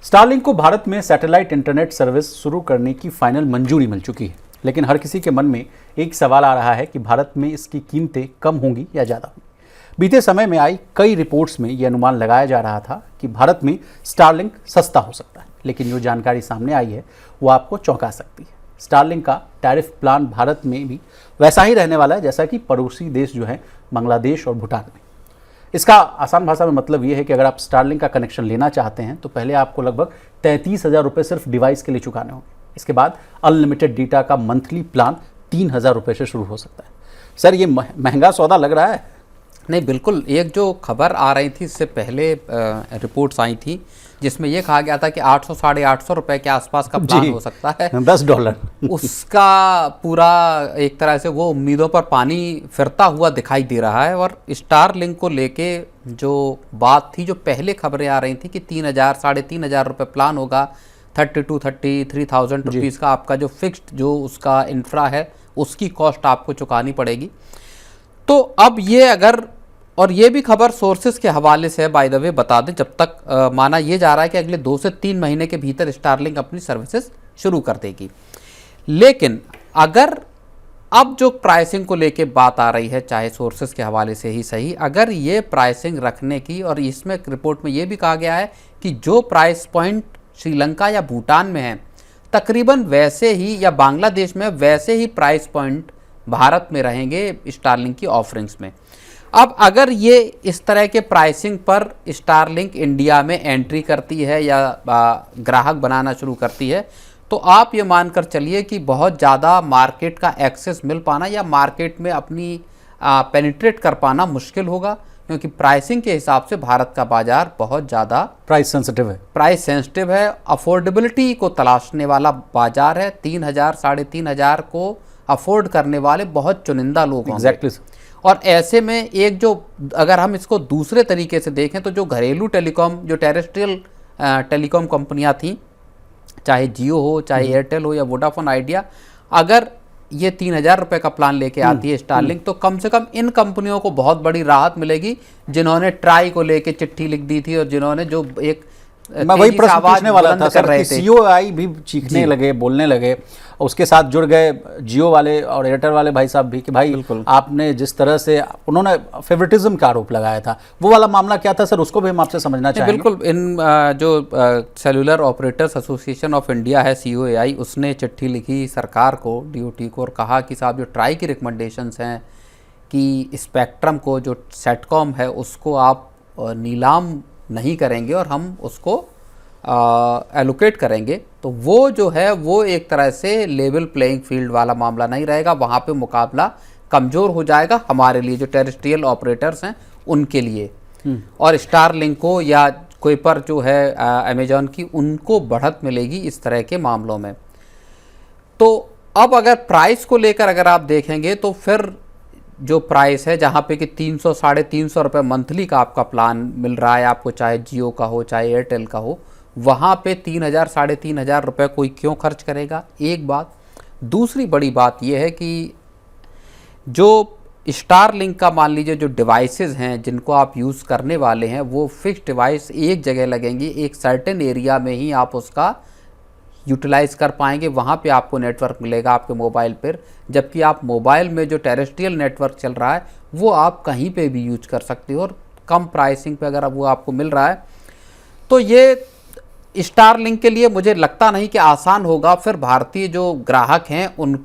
Starlink को भारत में satellite internet service शुरू करने की फाइनल मंजूरी मिल चुकी है, लेकिन हर किसी के मन में एक सवाल आ रहा है कि भारत में इसकी कीमतें कम होंगी या ज़्यादा होंगी। बीते समय में आई कई रिपोर्ट्स में यह अनुमान लगाया जा रहा था कि भारत में स्टारलिंक सस्ता हो सकता है, लेकिन जो जानकारी सामने आई है वो आपको चौंका सकती है। स्टारलिंक का टैरिफ प्लान भारत में भी वैसा ही रहने वाला है जैसा कि पड़ोसी देश जो है बांग्लादेश और भूटान में। इसका आसान भाषा में मतलब ये है कि अगर आप स्टारलिंक का कनेक्शन लेना चाहते हैं तो पहले आपको लगभग 33,000 रुपये सिर्फ डिवाइस के लिए चुकाने होंगे। इसके बाद अनलिमिटेड डेटा का मंथली प्लान 3,000 रुपये से शुरू हो सकता है। सर, ये महंगा सौदा लग रहा है? नहीं, बिल्कुल। एक जो खबर आ रही थी इससे पहले रिपोर्ट्स आई थी जिसमें यह कहा गया था कि 800 साढ़े 800 रुपए के आसपास का प्लान हो सकता है, $10। उसका पूरा एक तरह से वो उम्मीदों पर पानी फिरता हुआ दिखाई दे रहा है। और स्टारलिंक को लेके जो बात थी, जो पहले खबरें आ रही थी कि 3,000 साढ़े 3,000 रुपये प्लान होगा, 33,000 रुपीज़ का आपका जो फिक्स्ड जो उसका इंफ्रा है उसकी कॉस्ट आपको चुकानी पड़ेगी। तो अब ये अगर, और ये भी खबर सोर्सेज के हवाले से है, बाय द वे बता दें, जब तक माना ये जा रहा है कि अगले 2 से 3 महीने के भीतर स्टारलिंक अपनी सर्विसेज शुरू कर देगी। लेकिन अगर अब जो प्राइसिंग को लेके बात आ रही है, चाहे सोर्सेज के हवाले से ही सही, अगर ये प्राइसिंग रखने की, और इसमें रिपोर्ट में ये भी कहा गया है कि जो प्राइस पॉइंट श्रीलंका या भूटान में है तकरीबन वैसे ही, या बांग्लादेश में वैसे ही प्राइस पॉइंट भारत में रहेंगे स्टारलिंक की ऑफरिंग्स में। अब अगर ये इस तरह के प्राइसिंग पर स्टारलिंक इंडिया में एंट्री करती है या ग्राहक बनाना शुरू करती है, तो आप ये मानकर चलिए कि बहुत ज़्यादा मार्केट का एक्सेस मिल पाना या मार्केट में अपनी पेनिट्रेट कर पाना मुश्किल होगा, क्योंकि प्राइसिंग के हिसाब से भारत का बाजार बहुत ज़्यादा प्राइस सेंसिटिव है, अफोर्डेबिलिटी को तलाशने वाला बाजार है। 3,000 साढ़े 3,000 को अफोर्ड करने वाले बहुत चुनिंदा लोग होंगे। Exactly. और ऐसे में एक जो, अगर हम इसको दूसरे तरीके से देखें तो जो घरेलू टेलीकॉम, जो टेरेस्ट्रियल टेलीकॉम कंपनियां थीं, चाहे जियो हो, चाहे एयरटेल हो या वोडाफोन आइडिया, अगर ये 3,000 रुपये का प्लान लेके आती है स्टारलिंक, तो कम से कम इन कंपनियों को बहुत बड़ी राहत मिलेगी जिन्होंने ट्राई को लेके चिट्ठी लिख दी थी और जिन्होंने जो एक मैं वही प्रश्न पूछने वाला था सर कि COI भी चीखने लगे, बोलने लगे, उसके साथ जुड़ गए जियो वाले और एयरटेल वाले भाई साहब भी कि भाई आपने जिस तरह से उन्होंने फेवरेटिज्म का आरोप लगाया था, वो वाला मामला क्या था सर, उसको भी हम आपसे समझना चाहेंगे। बिल्कुल। इन जो cellular operators association of India है, COAI, उसने चिट्ठी लिखी सरकार को, DOT को, और कहा कि साहब जो ट्राई की रिकमेंडेशंस हैं कि स्पेक्ट्रम को, जो सेटकॉम है, उसको आप नीलाम नहीं करेंगे और हम उसको एलोकेट करेंगे, तो वो जो है वो एक तरह से लेवल प्लेइंग फील्ड वाला मामला नहीं रहेगा, वहाँ पे मुकाबला कमज़ोर हो जाएगा हमारे लिए, जो टेरेस्ट्रियल ऑपरेटर्स हैं उनके लिए। और स्टारलिंक को या कोई पर जो है अमेजॉन की, उनको बढ़त मिलेगी इस तरह के मामलों में। तो अब अगर प्राइस को लेकर अगर आप देखेंगे तो फिर जो प्राइस है, जहाँ पे कि 300 साढ़े 300 रुपये मंथली का आपका प्लान मिल रहा है आपको, चाहे जियो का हो चाहे एयरटेल का हो, वहाँ पे 3,000 साढ़े 3,000 रुपये कोई क्यों खर्च करेगा, एक बात। दूसरी बड़ी बात यह है कि जो स्टारलिंक का मान लीजिए जो डिवाइसेस हैं जिनको आप यूज़ करने वाले हैं, वो फिक्स्ड डिवाइस एक जगह लगेंगी, एक सर्टेन एरिया में ही आप उसका यूटिलाइज़ कर पाएंगे, वहाँ पे आपको नेटवर्क मिलेगा आपके मोबाइल पर, जबकि आप मोबाइल में जो टेरेस्ट्रियल नेटवर्क चल रहा है वो आप कहीं पे भी यूज कर सकते हो और कम प्राइसिंग पे अगर वो आपको मिल रहा है। तो ये स्टारलिंक के लिए मुझे लगता नहीं कि आसान होगा फिर भारतीय जो ग्राहक हैं उन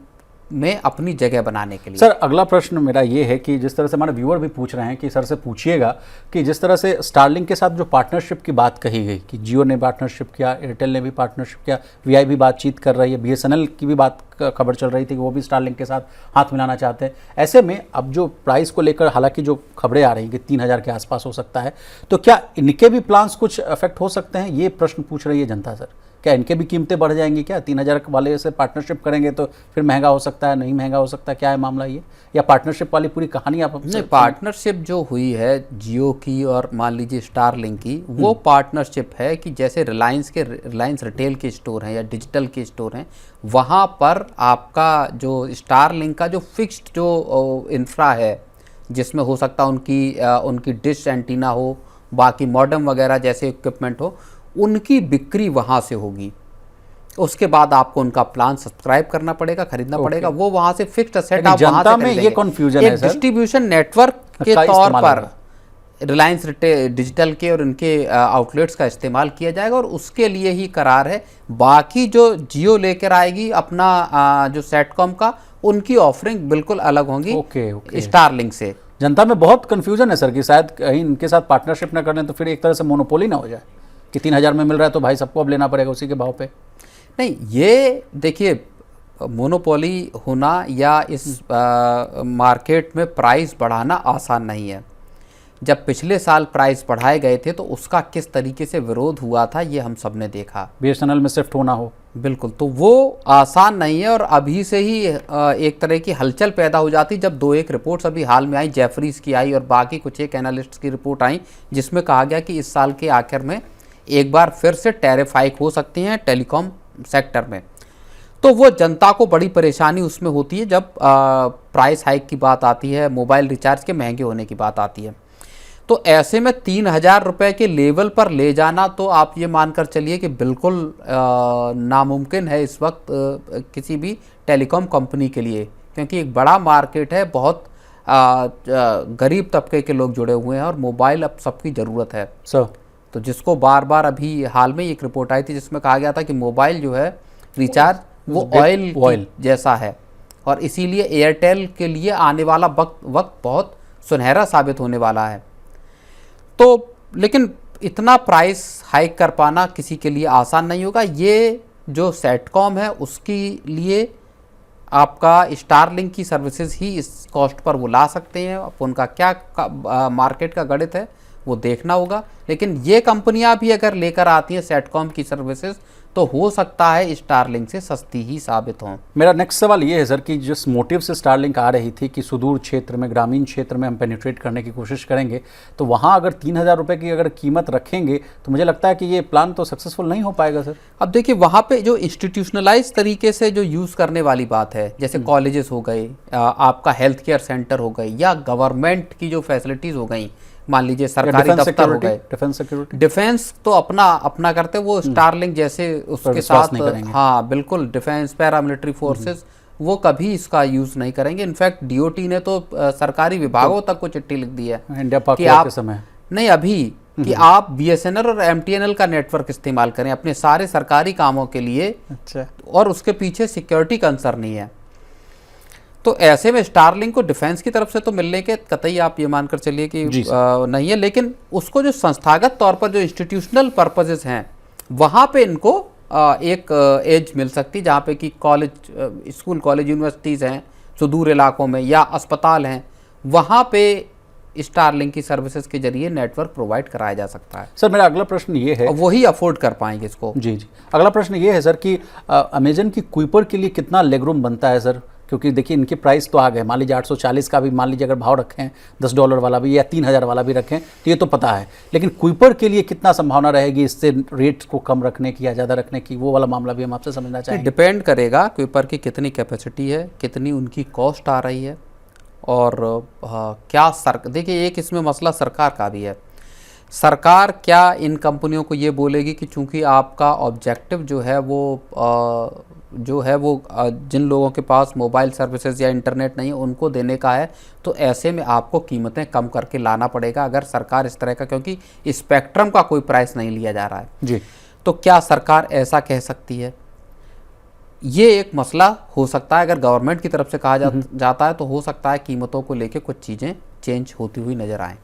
में अपनी जगह बनाने के लिए। सर, अगला प्रश्न मेरा ये है कि जिस तरह से हमारे व्यूअर भी पूछ रहे हैं कि सर से पूछिएगा कि जिस तरह से स्टारलिंक के साथ जो पार्टनरशिप की बात कही गई कि जियो ने पार्टनरशिप किया, एयरटेल ने भी पार्टनरशिप किया, VI भी बातचीत कर रही है, BSNL की भी बात खबर चल रही थी कि वो भी स्टारलिंक के साथ हाथ मिलाना चाहते हैं। ऐसे में अब जो प्राइस को लेकर हालांकि जो खबरें आ रही हैं कि 3,000 के आसपास हो सकता है, तो क्या इनके भी प्लान्स कुछ अफेक्ट हो सकते हैं, ये प्रश्न पूछ रही है जनता। सर, क्या इनके भी कीमतें बढ़ जाएंगी? क्या 3,000 वाले से पार्टनरशिप करेंगे तो फिर महंगा हो सकता है, नहीं महंगा हो सकता है, क्या है मामला ये, या पार्टनरशिप वाली पूरी कहानी आप? नहीं, पार्टनरशिप जो हुई है जियो की और मान लीजिए स्टारलिंक की, वो पार्टनरशिप है कि जैसे रिलायंस रिटेल के स्टोर हैं या डिजिटल के स्टोर हैं, वहाँ पर आपका जो स्टारलिंक का जो फिक्स्ड जो इंफ्रा है, जिसमें हो सकता है उनकी डिश एंटीना हो, बाकी मॉडेम वगैरह जैसे इक्विपमेंट हो, उनकी बिक्री वहाँ से होगी। उसके बाद आपको उनका प्लान सब्सक्राइब करना पड़ेगा, खरीदना पड़ेगा, वो वहाँ से फिक्स्ड असेट आप वहाँ से जनता में ये कन्फ्यूजन है एक सर, डिस्ट्रीब्यूशन नेटवर्क के का तौर इस्तेमाल पर होगा। रिलायंस डिजिटल के और इनके आउटलेट्स का इस्तेमाल किया जाएगा और उसके लिए ही करार है। बाकी जो जियो लेकर आएगी अपना जो सेटकॉम का, उनकी ऑफरिंग बिल्कुल अलग होंगी ओके। स्टारलिंक से। जनता में बहुत कंफ्यूजन है सर कि शायद कहीं इनके साथ पार्टनरशिप ना कर लें तो फिर एक तरह से मोनोपोली ना हो जाए कि 3000 में मिल रहा है तो भाई सबको अब लेना पड़ेगा उसी के भाव पे। नहीं, ये देखिए, मोनोपोली होना या इस मार्केट में प्राइस बढ़ाना आसान नहीं है। जब पिछले साल प्राइस बढ़ाए गए थे तो उसका किस तरीके से विरोध हुआ था ये हम सब ने देखा। बीएसएनएल में शिफ्ट होना हो, बिल्कुल, तो वो आसान नहीं है और अभी से ही एक तरह की हलचल पैदा हो जाती। जब 2-1 रिपोर्ट्स अभी हाल में आई, जेफरीज की आई और बाकी कुछ एक एनालिस्ट की रिपोर्ट आई, जिसमें कहा गया कि इस साल के आखिर में एक बार फिर से टैरिफ हाइक हो सकती हैं टेलीकॉम सेक्टर में। तो वो जनता को बड़ी परेशानी उसमें होती है जब प्राइस हाइक की बात आती है, मोबाइल रिचार्ज के महंगे होने की बात आती है। तो ऐसे में 3000 रुपये के लेवल पर ले जाना तो आप ये मानकर चलिए कि बिल्कुल नामुमकिन है इस वक्त किसी भी टेलीकॉम कंपनी के लिए, क्योंकि एक बड़ा मार्केट है, बहुत गरीब तबके के लोग जुड़े हुए हैं और मोबाइल अब सबकी ज़रूरत है सर। तो जिसको बार बार अभी हाल में एक रिपोर्ट आई थी जिसमें कहा गया था कि मोबाइल जो है रिचार्ज वो ऑयल जैसा है और इसीलिए एयरटेल के लिए आने वाला वक्त बहुत सुनहरा साबित होने वाला है। तो लेकिन इतना प्राइस हाइक कर पाना किसी के लिए आसान नहीं होगा। ये जो सेटकॉम है उसके लिए आपका स्टारलिंक की सर्विसेज ही इस कॉस्ट पर वो ला सकते हैं। अब उनका क्या मार्केट का गणित है वो देखना होगा, लेकिन ये कंपनियां भी अगर लेकर आती हैं सेटकॉम की सर्विसेज तो हो सकता है स्टारलिंक से सस्ती ही साबित हों। मेरा नेक्स्ट सवाल ये है सर कि जिस मोटिव से स्टारलिंक आ रही थी कि सुदूर क्षेत्र में, ग्रामीण क्षेत्र में हम पेनिट्रेट करने की कोशिश करेंगे, तो वहाँ अगर 3000 रुपये की अगर कीमत रखेंगे तो मुझे लगता है कि ये प्लान तो सक्सेसफुल नहीं हो पाएगा सर। अब देखिए, वहाँ पे जो इंस्टीट्यूशनलाइज तरीके से जो यूज़ करने वाली बात है, जैसे कॉलेजेस हो गए, आपका हेल्थ केयर सेंटर हो गए या गवर्नमेंट की जो फैसिलिटीज़ हो गई, मान लीजिए सरकारी दफ्तर हो गए, डिफेंस तो अपना करते, वो स्टारलिंक जैसे उसके साथ, हाँ बिल्कुल, डिफेंस, पैरामिलिट्री फोर्सेस वो कभी इसका यूज़ नहीं करेंगे। इनफैक्ट डीओटी ने तो सरकारी विभागों तक को चिट्ठी लिख दी है कि आप नहीं अभी कि आप बीएसएनएल और एमटीएनएल का नेटवर्क इस्तेमाल करें अपने सारे सरकारी कामों के लिए। अच्छा। और उसके पीछे सिक्योरिटी कंसर्न नहीं है। तो ऐसे में स्टारलिंक को डिफेंस की तरफ से तो मिलने के कतई आप ये मानकर चलिए कि नहीं है, लेकिन उसको जो संस्थागत तौर पर जो इंस्टीट्यूशनल पर्पजेस हैं वहाँ पे इनको एक एज मिल सकती है, जहाँ पे कि कॉलेज, स्कूल, कॉलेज, यूनिवर्सिटीज़ हैं सुदूर इलाकों में या अस्पताल हैं, वहाँ पे स्टारलिंक की सर्विसेज के जरिए नेटवर्क प्रोवाइड कराया जा सकता है। सर मेरा अगला प्रश्न ये है, वही अफोर्ड कर पाएंगे इसको। जी, अगला प्रश्न ये है सर कि अमेजन की कुइपर के लिए कितना लेगरूम बनता है सर, क्योंकि देखिए इनके प्राइस तो आ गए, मान लीजिए 840 का भी मान लीजिए अगर भाव रखें, $10 वाला भी या 3000 वाला भी रखें तो ये तो पता है, लेकिन कुइपर के लिए कितना संभावना रहेगी इससे रेट को कम रखने की या ज़्यादा रखने की, वो वाला मामला भी हम आपसे समझना चाहेंगे। डिपेंड करेगा कुइपर की कितनी कैपेसिटी है, कितनी उनकी कॉस्ट आ रही है और क्या देखिए एक इसमें मसला सरकार का भी है। सरकार क्या इन कंपनियों को ये बोलेगी कि चूंकि आपका ऑब्जेक्टिव जो है वो जिन लोगों के पास मोबाइल सर्विसेज या इंटरनेट नहीं है उनको देने का है, तो ऐसे में आपको कीमतें कम करके लाना पड़ेगा अगर सरकार इस तरह का, क्योंकि स्पेक्ट्रम का कोई प्राइस नहीं लिया जा रहा है जी। तो क्या सरकार ऐसा कह सकती है? ये एक मसला हो सकता है। अगर गवर्नमेंट की तरफ से कहा जाता है तो हो सकता है कीमतों को लेके कुछ चीज़ें चेंज होती हुई नजर आएं।